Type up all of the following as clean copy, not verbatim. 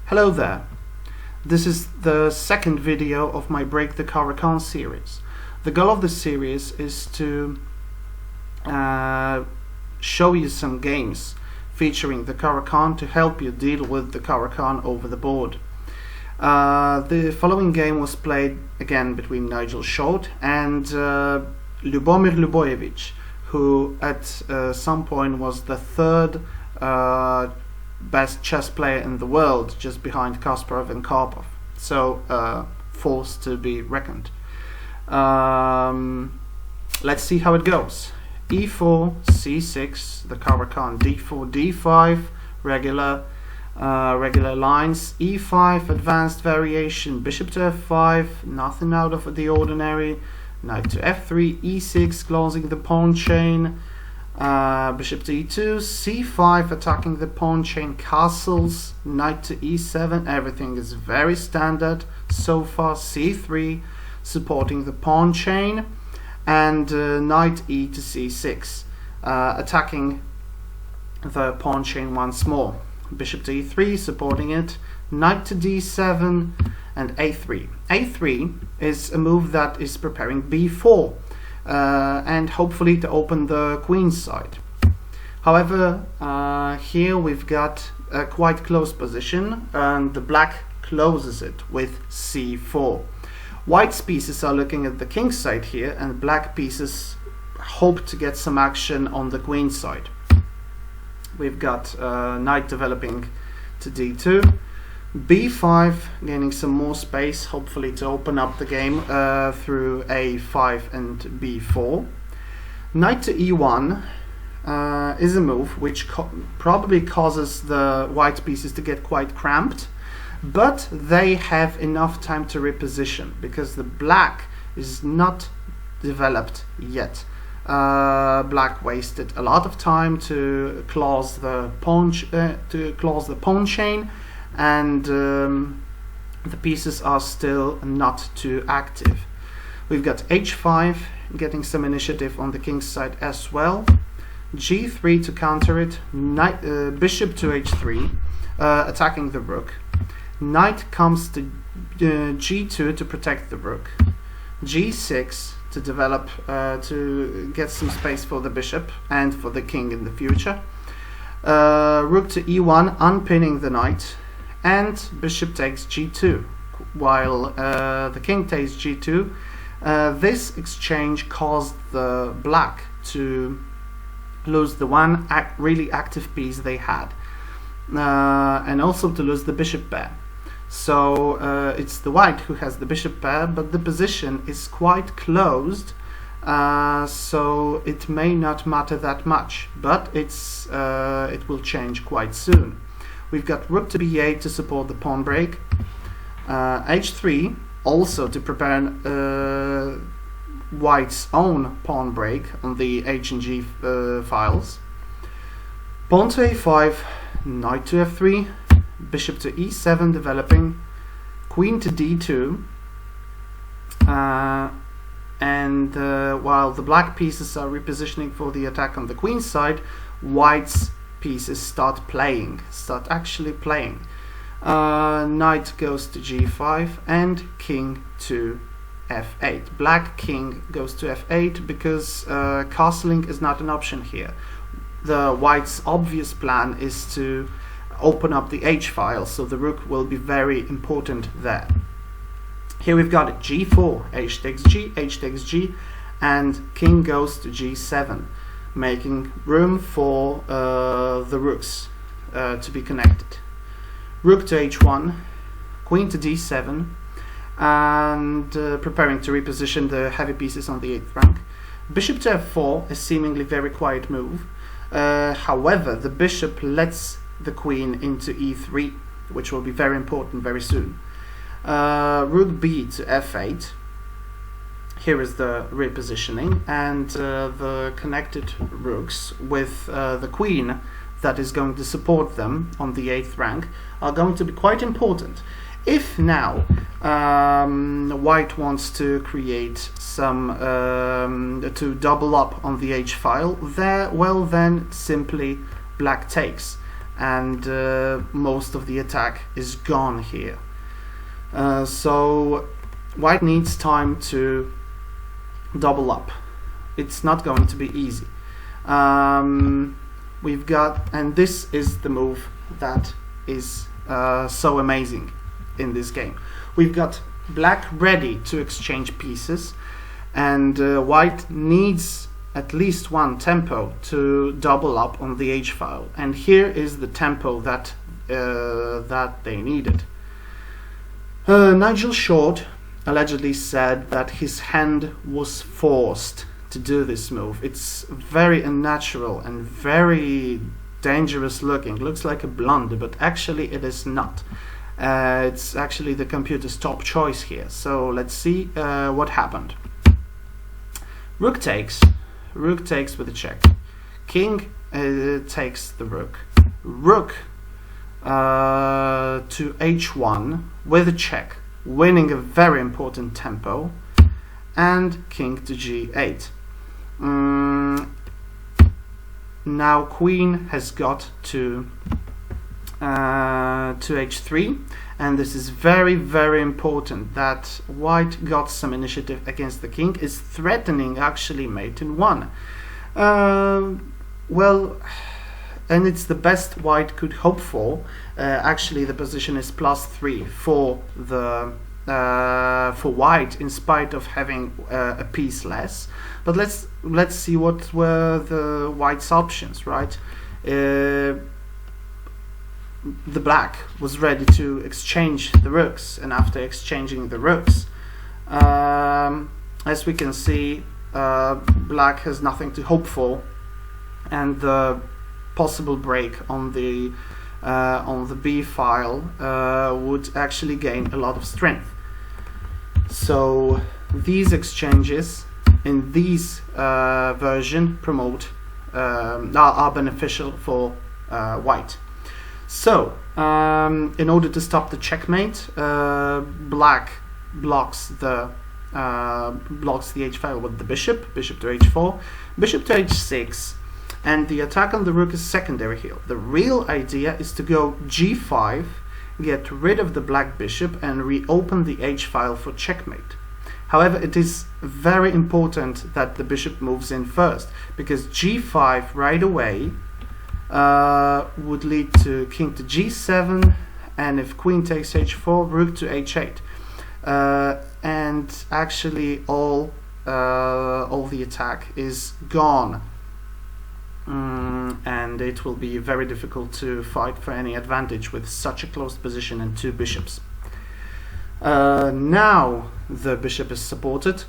Hello there. This is the second video of my Break the Caro-Kann series. The goal of this series is to show you some games featuring the Caro-Kann to help you deal with the Caro-Kann over the board. The following game was played again between Nigel and Ljubomir Ljubojević, who at some point was the third best chess player in the world, just behind Kasparov and Karpov. So force to be reckoned. Let's see how it goes. E4, C6, the Caro-Kann, D4, D5, regular lines, E5, advanced variation, bishop to F5, nothing out of the ordinary, knight to F3, E6, closing the pawn chain, bishop to E2, C5, attacking the pawn chain, castles, knight to E7, everything is very standard so far, C3, supporting the pawn chain, and knight E to C6, attacking the pawn chain once more. Bishop to E3, supporting it, knight to D7, and A3. A3 is a move that is preparing B4, and hopefully to open the queen side. However, here we've got a quite close position, and the black closes it with C4. White's pieces are looking at the king side here, and black pieces hope to get some action on the queen side. We've got knight developing to D2, B5 gaining some more space, hopefully to open up the game through A5 and B4. Knight to E1 is a move which probably causes the white pieces to get quite cramped, but they have enough time to reposition because the black is not developed yet. Black wasted a lot of time to close the pawn chain, and the pieces are still not too active. We've got H5 getting some initiative on the king's side as well. G3 to counter it. Bishop to H3, attacking the rook. Knight comes to G2 to protect the rook. G6 to develop, to get some space for the bishop and for the king in the future. Rook to E1, unpinning the knight, and bishop takes G2, while the king takes G2. This exchange caused the black to lose the one really active piece they had, and also to lose the bishop pair. So it's the white who has the bishop pair, but the position is quite closed, so it may not matter that much, but it will change quite soon. We've got rook to B8 to support the pawn break, H3 also to prepare white's own pawn break on the H and G files, pawn to A5, knight to F3, bishop to E7 developing, queen to D2, and while the black pieces are repositioning for the attack on the queen side, white's pieces start actually playing. Knight goes to G5 and king to F8. Black king goes to F8 because castling is not an option here. The white's obvious plan is to open up the H file, so the rook will be very important there. Here we've got it, G4, H takes G, and king goes to G7, making room for the rooks to be connected. Rook to H1, queen to D7, and preparing to reposition the heavy pieces on the 8th rank. Bishop to F4, a seemingly very quiet move. However, the bishop lets the queen into E3, which will be very important very soon. Rook B to F8. Here is the repositioning, and the connected rooks with the queen that is going to support them on the 8th rank are going to be quite important. If now white wants to create some to double up on the H file, then simply black takes, and most of the attack is gone here. So white needs time to double up. It's not going to be easy. We've got, and this is the move that is so amazing in this game. We've got black ready to exchange pieces, and white needs at least one tempo to double up on the H file, and here is the tempo that they needed. Nigel Short allegedly said that his hand was forced to do this move. It's very unnatural and very dangerous looking. Looks like a blunder, but actually it is not. It's actually the computer's top choice here. So let's see what happened. Rook takes with a check. King takes the rook. Rook to h1 with a check, winning a very important tempo, and king to g8. Now queen has got to h3, and this is very, very important that white got some initiative against the king, is threatening actually mate in 1. Well, and it's the best white could hope for. Actually the position is +3 for the for white, in spite of having a piece less. But let's see what were the white's options, right? The black was ready to exchange the rooks, and after exchanging the rooks, as we can see, black has nothing to hope for, and the possible break on the B file would actually gain a lot of strength. So these exchanges in these version are beneficial for white. So in order to stop the checkmate, black blocks the H file with the bishop to h4, bishop to h6, and the attack on the rook is secondary here. The real idea is to go g5, get rid of the black bishop, and reopen the H file for checkmate. However, it is very important that the bishop moves in first, because g5 right away would lead to king to g7, and if queen takes h4, rook to h8, and actually all the attack is gone. And it will be very difficult to fight for any advantage with such a close position and two bishops. Now the bishop is supported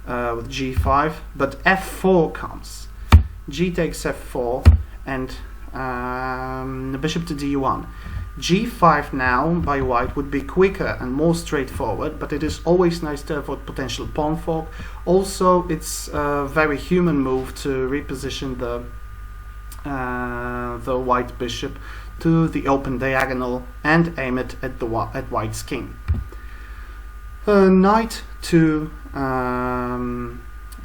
with g5, but f4 comes. G takes f4, and the bishop to d1. g5 now by white would be quicker and more straightforward, but it is always nice to avoid potential pawn fork. Also, it's a very human move to reposition the white bishop to the open diagonal and aim it at white's king. Knight to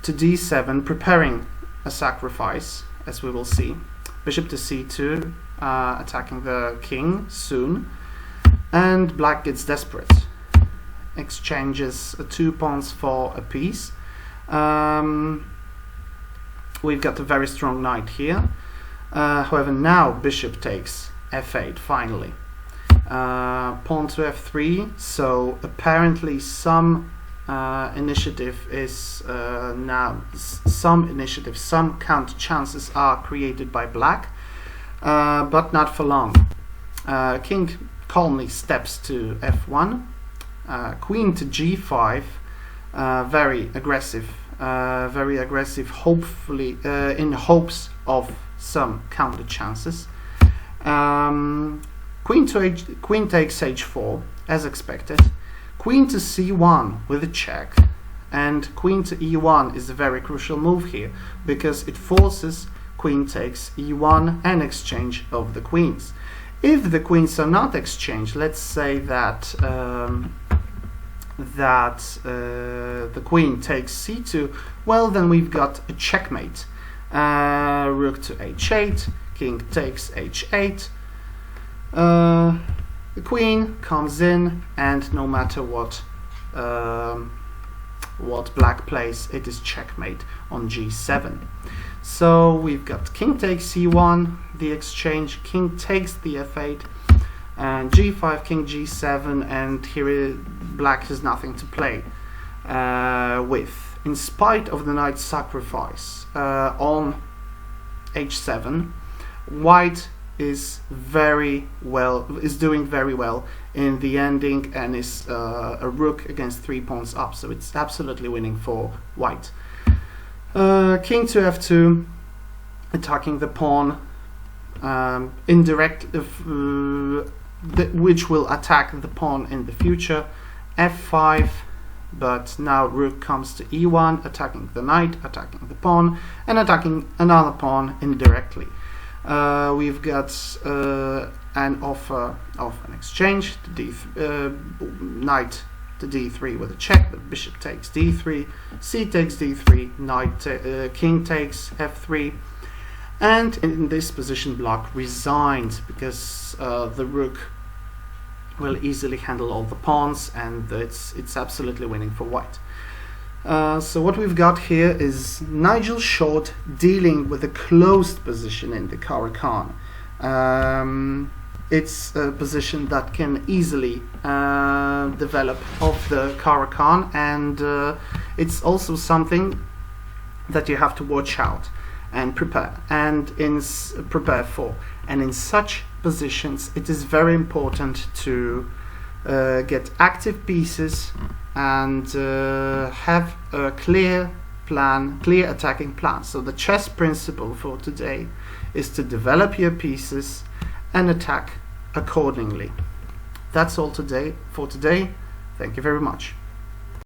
d7, preparing a sacrifice, as we will see. Bishop to c2, attacking the king soon, and black gets desperate, exchanges 2 pawns for a piece. We've got a very strong knight here. However, now bishop takes f8 finally. Pawn to f3, so apparently some initiative is some counter chances are created by black, but not for long. King calmly steps to f1, queen to g5, very aggressive, hopefully in hopes of some counter chances. Queen takes h4 as expected. Queen to c1 with a check, and queen to e1 is a very crucial move here, because it forces queen takes e1 and exchange of the queens. If the queens are not exchanged, let's say that the queen takes c2, well, then we've got a checkmate. Rook to h8, king takes h8, The queen comes in, and no matter what black plays, it is checkmate on g7. So we've got king takes c1, the exchange, king takes the f8, and g5, king g7, and here black has nothing to play with. In spite of the knight sacrifice on h7, white is doing very well in the ending, and is a rook against 3 pawns up, so it's absolutely winning for white. King to f2, attacking the pawn, which will attack the pawn in the future. f5, but now rook comes to e1, attacking the knight, attacking the pawn, and attacking another pawn indirectly. We've got an offer of an exchange, knight to d3 with a check, but bishop takes d3, c takes d3, knight, king takes f3, and in this position black resigns, because the rook will easily handle all the pawns, and it's absolutely winning for white. So what we've got here is Nigel Short dealing with a closed position in the Caro-Kann. It's a position that can easily develop off the Caro-Kann, and it's also something that you have to watch out and prepare for. And in such positions, it is very important to get active pieces and have a clear attacking plan. So the chess principle for today is to develop your pieces and attack accordingly. That's all for today. Thank you very much.